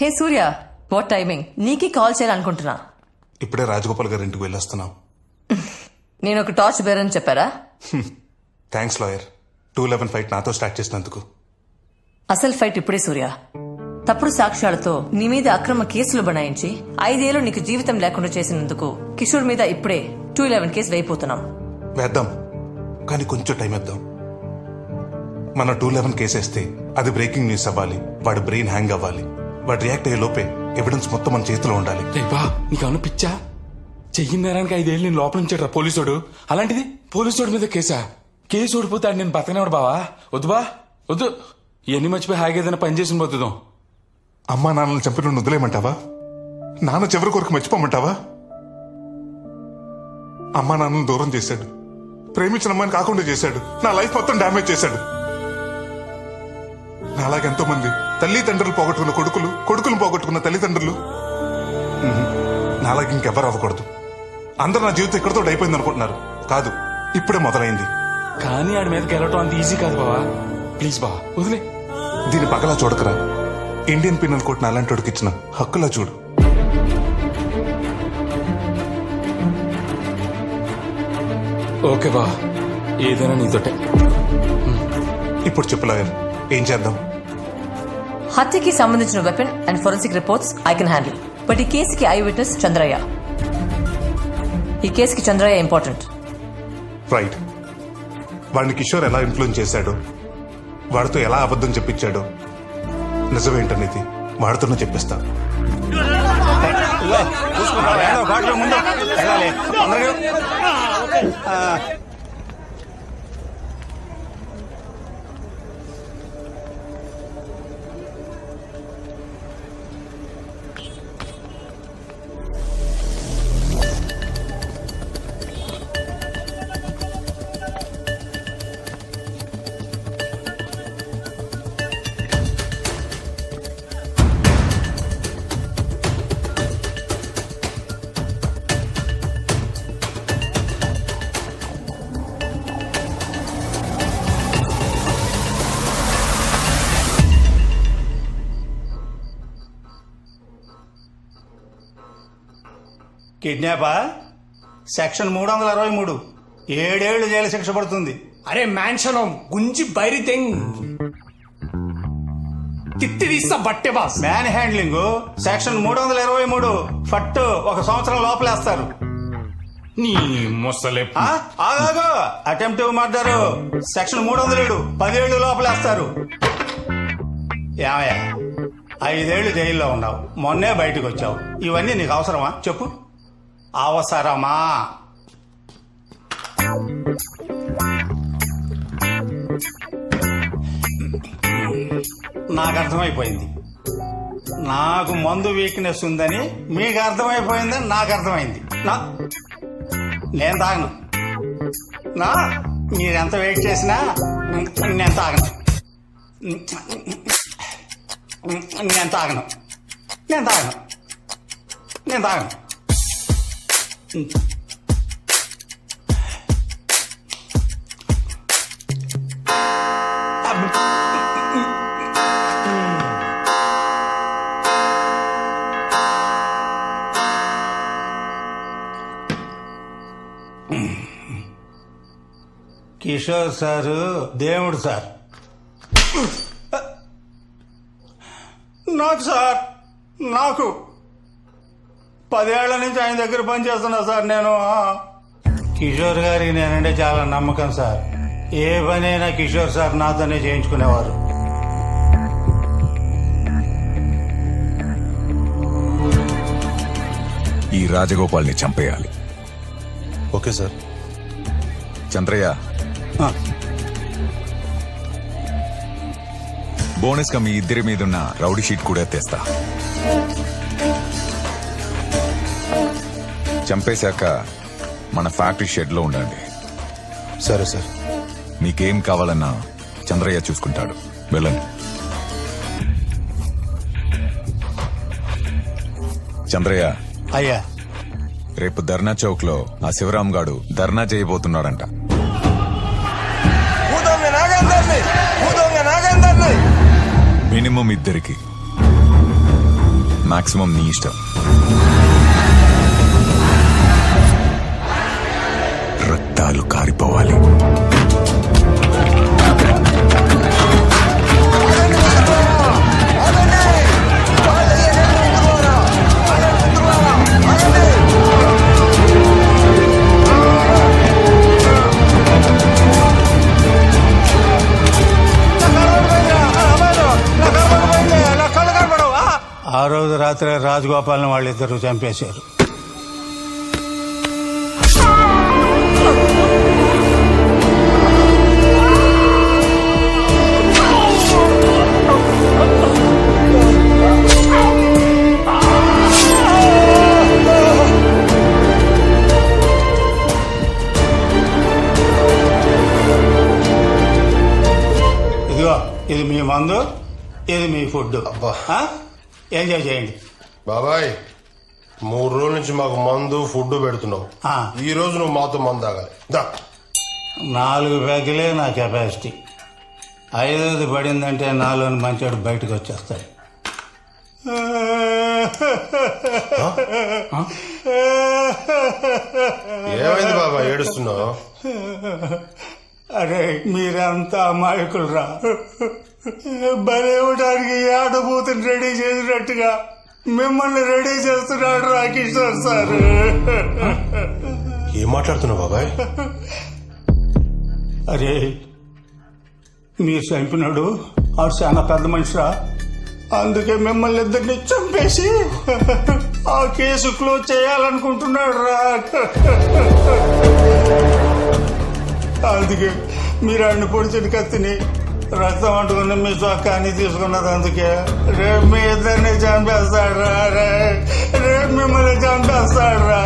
Hey Surya, what timing? నీకే call చేయాలనుకుంటున్నా. ఇప్పుడే రాజగోపాల్ గారి ఇంటికి వెళ్ళొస్తున్నాం. నేను ఒక టార్చ్ బేరని చెప్పారా? థ్యాంక్స్ లాయర్, 211 ఫైట్ నాతో స్టార్ట్ చేసినందుకు. అసలు ఫైట్ ఇప్పుడే సూర్య. తప్పుడు సాక్ష్యాలతో నీ మీద అక్రమ కేసులు బనాయించి 5 ఏళ్లు నీకు జీవితం లేకుండా చేసినందుకు కిషోర్ మీద ఇప్పుడే 211 కేసు వేయిపోతున్నాం. వేద్దాం, కానీ కొంచెం టైం ఇద్దాం. మన 211 కేసేస్తే అది బ్రేకింగ్ న్యూస్ అవ్వాలి, వాడి బ్రెయిన్ హ్యాంగ్ అవ్వాలి, వాడు రియాక్ట్ అయ్యే లోపే ఎవిడెన్స్ మొత్తం మన చేతిలో ఉండాలి. బా నీకేమన్నా పిచ్చా? చెయ్యిన నేరానికి 5 ఏళ్ళు నేను లోపల ఉంచాడు రా పోలీసోడు. అలాంటిది పోలీసోడి మీద కేసు ఓడిపోతాడు. నేను బతకనేవాడు బావా. వద్దు బా వద్దు. ఇవన్నీ మర్చిపోయి హాయిగా ఏదైనా పని చేసి బతుకుదాం. అమ్మా నాన్నలు చంపిన వదిలేయమంటావా? నాన్న చివరి కొరకు మర్చిపోమంటావా? అమ్మా నాన్నలు దూరం చేశాడు, ప్రేమించిన అమ్మాయిని కాకుండా చేశాడు, నా లైఫ్ మొత్తం డ్యామేజ్ చేశాడు. నాలాగెంతో మంది తల్లిదండ్రులు పోగొట్టుకున్న కొడుకులు పోగొట్టుకున్న తల్లిదండ్రులు. నాలాగ ఇంకెవరు అవ్వకూడదు. అందరూ నా జీవితం ఇక్కడితో అయిపోయింది అనుకుంటున్నారు. కాదు, ఇప్పుడే మొదలైంది. కానీ ఆడి మీద గెలవటం అంత ఈజీ కాదు బావా. ప్లీజ్ బా వదిలే. దీని పగలా చూడకరా. ఇండియన్ పీనల్ కోర్టును అలాంటి ఇచ్చిన హక్కులా చూడు. ఓకే బా, ఏదైనా నీతోటే. ఇప్పుడు చెప్పు లాయర్, ఏం చేద్దాం? హత్యకి సంబంధించిన weapon and forensic reports I can handle. But ఈ కేసుకి ఐ విట్నెస్ చంద్రయ్య. ఈ కేసుకి చంద్రయ్య ఇంపార్టెంట్. రైట్. వాడిని కిషోర్ ఎలా ఇన్ఫ్లుయెన్స్ చేశాడో, వాడితో ఎలా అబద్ధం చెప్పించాడో, నిజమేంటనేది వాడితోనే చెప్పిస్తా. కిడ్నాపా? సెక్షన్ 323, 7 ఏళ్లు జైలు శిక్ష పడుతుంది. అరే మ్యాన్షనం గుంజి బైరి తెంగ్ తిట్టి తీస్తా బట్టే బాస్. మ్యాన్ హ్యాండ్లింగ్ సెక్షన్ 323 ఫట్టు 1 సంవత్సరం లోపలేస్తారు. నీ మొసలే. ఆగాగు. అటెంప్టివ్ మర్డర్ సెక్షన్ 307 10 ఏళ్లు లోపలేస్తారు. ఏమయ్యా, 5 ఏళ్లు జైల్లో ఉన్నావు, మొన్నే బయటకు వచ్చావు. ఇవన్నీ నీకు అవసరమా చెప్పు? అవసరమా? నాకు అర్థమైపోయింది. నాకు మందు వీక్నెస్ ఉందని మీకు అర్థమైపోయిందని నాకు అర్థమైంది. నేను తాగను. మీరెంత వెయిట్ చేసినా నేను తాగను. నేను తాగను. నేను తాగను. నేను తాగను. కిషోర్ సారు దేవుడు సార్. నాకు సార్, నాకు 10 ఏళ్ల నుంచి ఆయన దగ్గర పనిచేస్తున్నా సార్ నేను. కిషోర్ గారికి నేనంటే చాలా నమ్మకం సార్. ఏ పనైనా కిషోర్ సార్ నాతోనే చేయించుకునేవారు. ఈ రాజగోపాల్ని చంపేయాలి. Okay sir. చంద్రయ్య, బోనస్ గా మీ ఇద్దరి మీదున్న రౌడీ షీట్ కూడా తెస్తా. చంపేశాక మన ఫ్యాక్టరీ షెడ్ లో ఉండండి. సరే సార్. మీకేం కావాలన్నా చంద్రయ్య చూసుకుంటాడు. వెళ్ళండి. చంద్రయ్య, అయ్యా, రేపు ధర్నా చౌక్ లో ఆ శివరాం గాడు ధర్నా చేయబోతున్నాడంట. మినిమం 2 మాక్సిమం నీ ఇష్టం. రక్తాలు కారిపోవాలి. ఆ రోజు రాత్రి రాజగోపాల్ని వాళ్ళిద్దరూ చంపేశారు. ఇదిగో ఇది మీ మందు, ఇది మీ ఫుడ్. ఎంజాయ్ చేయండి. బాబాయ్ 3 రోజుల నుంచి మాకు మందు ఫుడ్ పెడుతున్నావు. ఆ. ఈ రోజు నువ్వు మాతో మందు తాగాలి. దా 4 ప్యాకులే నా కెపాసిటీ. 5ది పడిందంటే నాలోని మంచోడు బయటకు వచ్చేస్తాడు. ఏమైంది బాబాయ్ ఏడుస్తున్నావు? అరే మీరంతా అమాయకులరా. బలేవడానికి ఆడబూతుని రెడీ చేసినట్టుగా మిమ్మల్ని రెడీ చేస్తున్నాడు రా కిషోర్ సార్. ఏం మాట్లాడుతున్నావు బాబాయ్? అరే మీరు చంపినాడు ఆడు చాలా పెద్ద మనిషిరా. అందుకే మిమ్మల్ని ఇద్దరిని చంపేసి ఆ కేసు క్లోజ్ చేయాలనుకుంటున్నాడు రా. అందుకే మీరు ఆడిని పొడిచిన కత్తిని రక్తం అంటుకుని మీ చొక్కాని తీసుకున్నది. అందుకే రేపు మీ ఇద్దరిని చంపేస్తాడు రా. రేపు మిమ్మల్ని చంపేస్తాడు రా.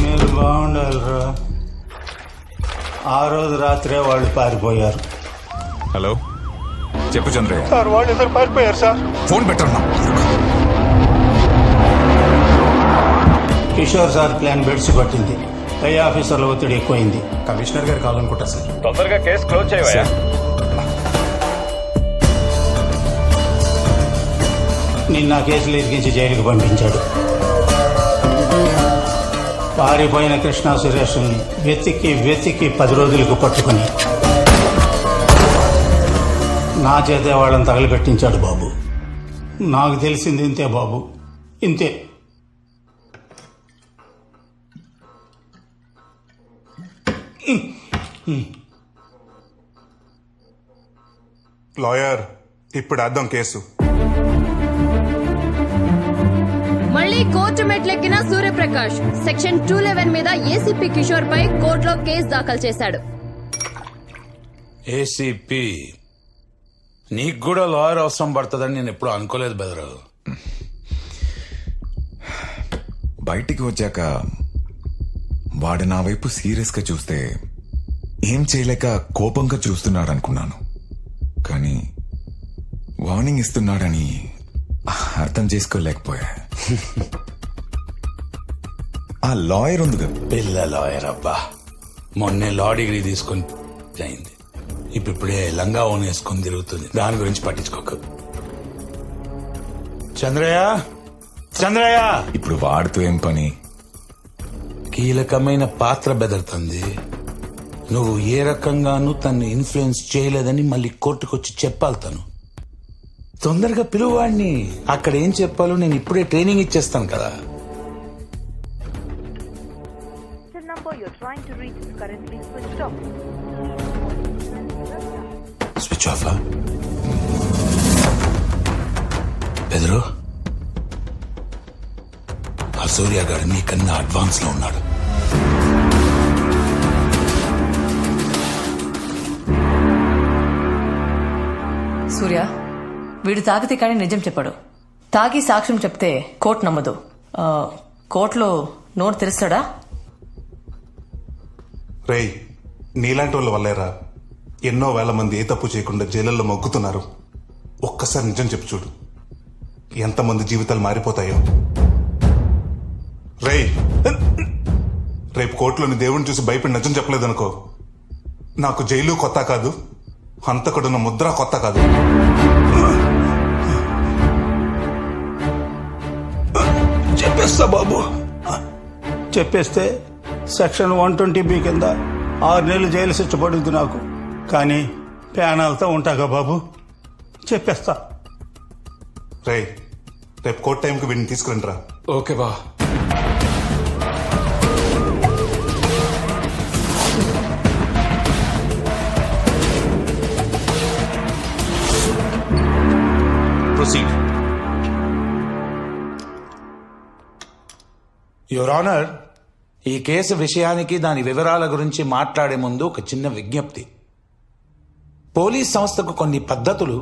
మీరు బాగుండాలి రా. ఆ రోజు రాత్రే వాళ్ళు పారిపోయారు. హలో చెప్పు చంద్రయ్య. సార్ వాళ్ళు ఇద్దరు పారిపోయారు సార్. ఫోన్ పెట్టన్నా. కిషోర్ సార్ ప్లాన్ బెడ్స్ పట్టింది. పై ఆఫీసర్ల ఒత్తిడి ఎక్కువైంది. కమిషనర్ గారు కావాలనుకుంటా సార్. తొందరగా కేసు క్లోజ్ చేయవయ్యా. నిన్న కేసులు ఇరికించి జైలుకు పంపించాడు. పారిపోయిన కృష్ణా సురేష్ని వెతికి 10 రోజులకు పట్టుకుని నా చేతే వాళ్ళని తగలబెట్టించాడు బాబు. నాకు తెలిసింది ఇంతే బాబు, ఇంతే. లాయర్ ఇప్పుడు అర్థం కేసు. మళ్ళీ కోర్టు మెట్లెక్కిన సూర్యప్రకాష్ సెక్షన్ 211 మీద ఏసీపీ కిషోర్ పై కోర్టులో కేసు దాఖలు చేశాడు. ఏసీపీ నీకు కూడా లాయర్ అవసరం పడుతుందని నేను ఎప్పుడు అనుకోలేదు బెదరు. బయటికి వచ్చాక వాడు నా వైపు సీరియస్ గా చూస్తే ఏం చేయలేక కోపంగా చూస్తున్నాడు అనుకున్నాను. కానీ వార్నింగ్ ఇస్తున్నాడని అర్థం చేసుకోలేకపోయా. ఆ లాయర్ ఉంది కదా, పిల్ల లాయర్ అబ్బా. మొన్నే లా డిగ్రీ తీసుకొని అయింది. ఇప్పుడే లంగా ఓన్ వేసుకొని తిరుగుతుంది. దాని గురించి పట్టించుకోకు. చంద్రయ్య ఇప్పుడు వాడుతూ ఏం పని? కీలకమైన పాత్ర బెదరుతుంది. నువ్వు ఏ రకంగానూ తను ఇన్ఫ్లుయెన్స్ చేయలేదని మళ్ళీ కోర్టుకొచ్చి చెప్పాలి. తను తొందరగా పిలువాడిని. అక్కడ ఏం చెప్పాలో నేను ఇప్పుడే ట్రైనింగ్ ఇచ్చేస్తాను కదా. Switch off. బెదరు ఆ సూర్య గారు నీకన్నా అడ్వాన్స్ లో ఉన్నాడు. సూర్య వీడు తాగితే కానీ నిజం చెప్పాడు. తాగి సాక్ష్యం చెప్తే కోర్టు నమ్మదు. కోర్టులో నోరు తెరుస్తాడా? రేయ్ నీలాంటి వాళ్ళ వల్లేరా ఎన్నో వేల మంది ఏ తప్పు చేయకుండా జైళ్ళల్లో మొగ్గుతున్నారు. ఒక్కసారి నిజం చెప్పు చూడు, ఎంతమంది జీవితాలు మారిపోతాయో. రేయ్ రేపు కోర్టులోని దేవుడిని చూసి భయపడి నిజం చెప్పలేదనుకో, నాకు జైలు కొత్త కాదు, హంతకుడున్న ముద్ర కొత్త కాదు. చెప్పేస్తా బాబు. చెప్పేస్తే సెక్షన్ 120B కింద 6 నెలలు జైలు శిక్ష పడుద్ది నాకు. కానీ ప్యానాలతో ఉంటాగా బాబు. చెప్పేస్తా. రేపు కోర్ట్ టైంకి వీడిని తీసుకురండి రా. ఓకే బా. ప్రొసీడ్. యువర్ ఆనర్, ఈ కేసు విషయానికి దాని వివరాల గురించి మాట్లాడే ముందు ఒక చిన్న విజ్ఞప్తి. పోలీస్ సంస్థకు కొన్ని పద్ధతులు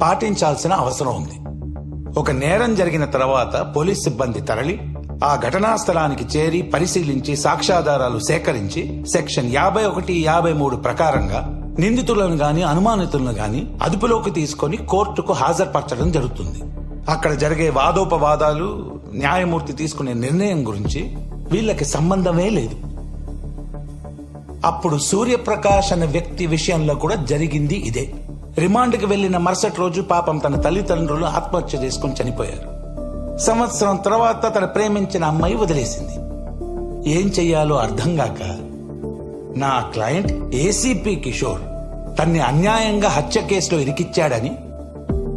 పాటించాల్సిన అవసరం ఉంది. ఒక నేరం జరిగిన తర్వాత పోలీస్ సిబ్బంది తరలి ఆ ఘటనా స్థలానికి చేరి పరిశీలించి సాక్ష్యాధారాలు సేకరించి సెక్షన్ 51, 53 ప్రకారంగా నిందితులను గాని అనుమానితులను గాని అదుపులోకి తీసుకొని కోర్టుకు హాజరుపరచడం జరుగుతుంది. అక్కడ జరిగే వాదోపవాదాలు, న్యాయమూర్తి తీసుకునే నిర్ణయం గురించి వీళ్ళకి సంబంధమే లేదు. అప్పుడు సూర్యప్రకాష్ అనే వ్యక్తి విషయంలో కూడా జరిగింది ఇదే. రిమాండ్కి వెళ్లిన మరుసటి రోజు పాపం తన తల్లిదండ్రులు ఆత్మహత్య చేసుకుని చనిపోయారు. సంవత్సరం తర్వాత తన ప్రేమించిన అమ్మాయి వదిలేసింది. ఏం చెయ్యాలో అర్థం కాక నా క్లయింట్ ఏసీపీ కిషోర్ తన్ని అన్యాయంగా హత్య కేసులో ఇరికిచ్చాడని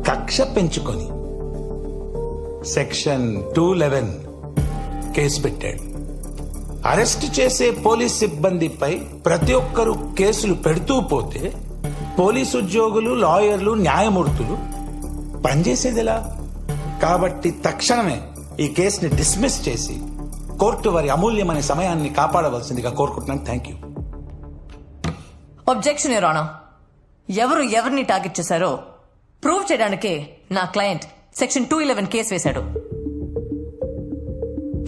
కక్ష పెంచుకొని సెక్షన్ 211 కేసు పెట్టాడు. అరెస్ట్ చేసే పోలీస్ సిబ్బందిపై ప్రతి ఒక్కరూ కేసులు పెడుతూ పోతే పోలీసు ఉద్యోగులు, లాయర్లు, న్యాయమూర్తులు పనిచేసేదిలా? కాబట్టి తక్షణమే ఈ కేసుని డిస్మిస్ చేసి కోర్టు వారి అమూల్యమైన సమయాన్ని కాపాడవలసిందిగా కోరుకుంటున్నాను. Thank you. Objection your honour. ఎవరు ఎవరిని టార్గెట్ చేశారో ప్రూవ్ చేయడానికే నా క్లయింట్ సెక్షన్ 211 కేసు వేశాడు.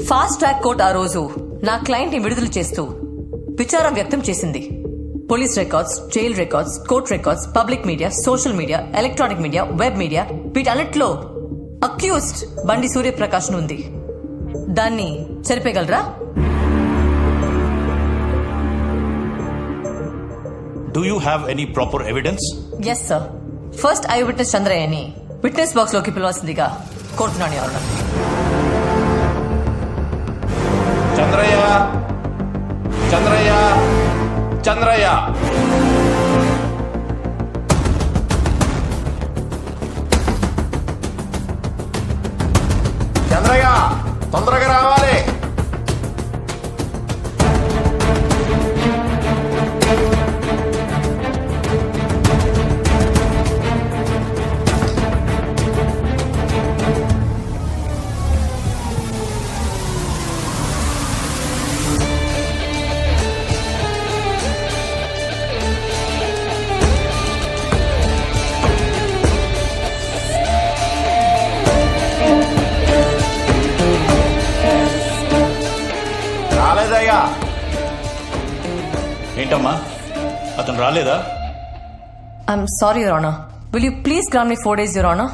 ఫాస్ట్ ట్రాక్ కోర్ట్ ఆ రోజు నా క్లయింట్ ని విడుదల చేస్తూ విచారం వ్యక్తం చేసింది. Police records, jail records, court records, public media, social media, electronic media, web media, వీటన్నిటిలో అక్యూజ్డ్ బండి సూర్యప్రకాష్ ఉంది. దాన్ని సరిపేయగలరా? Do you have any proper evidence? Yes sir. First I witness చంద్రయ్యని విట్నెస్ బాక్స్ లోకి పిలవాల్సిందిగా కోరుతున్నాను యువర్ ఆనర్. చంద్రయ్య, చంద్రయ్య, చంద్రయ్య. చంద్రయ్య తొందరగా రావాలి. రాలేదయ్యా. ఏంటమ్మా, అతను రాలేదా? I'm sorry your honour. Will you please grant me 4 days your honour?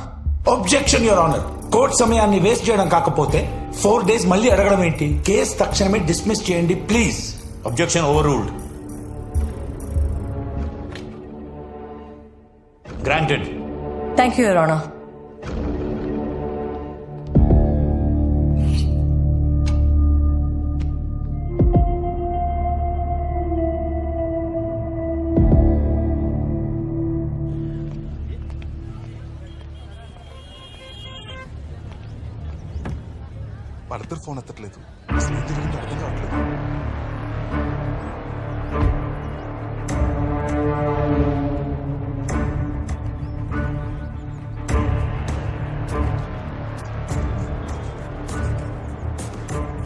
Objection your honour. Court సమయాన్ని వేస్ట్ చేయడం కాకపోతే 4 days మళ్ళీ అడగడం ఏంటి? కేసు తక్షణమే డిస్మిస్ చేయండి please. Objection over ruled. Granted. Thank you your honour. వాళ్ళిద్దరు ఫోన్ ఎత్తట్లేదు. అసలు ఏం జరిగిందో అర్థం కావట్లేదు.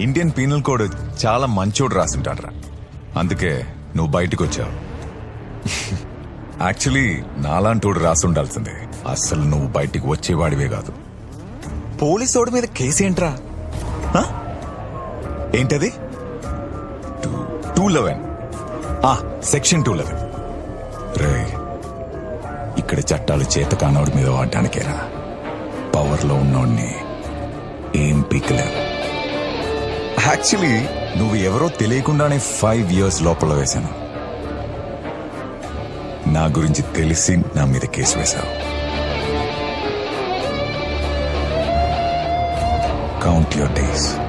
ఇండియన్ పీనల్ కోడ్ చాలా మంచోడు రాసింటాడ్రా. అందుకే నువ్వు బయటకు వచ్చావు. యాక్చువల్లీ నాలాంటోడు రాసుండాల్సిందే. అస్సలు నువ్వు బయటికి వచ్చేవాడివే కాదు. పోలీసోడి మీద కేసు ఏంట్రా? ఏంటది? 211. సెక్షన్ 211. రే, ఇక్కడ చట్టాలు చేత కానోడి మీద వాడడానికేరా. పవర్లో ఉన్నోడిని ఏం పీకలేరు. యాక్చువల్లీ నువ్వు ఎవరో తెలియకుండానే 5 years లోపల వేశాను. నా గురించి తెలిసి నా మీద కేసు వేశావు. Count your days.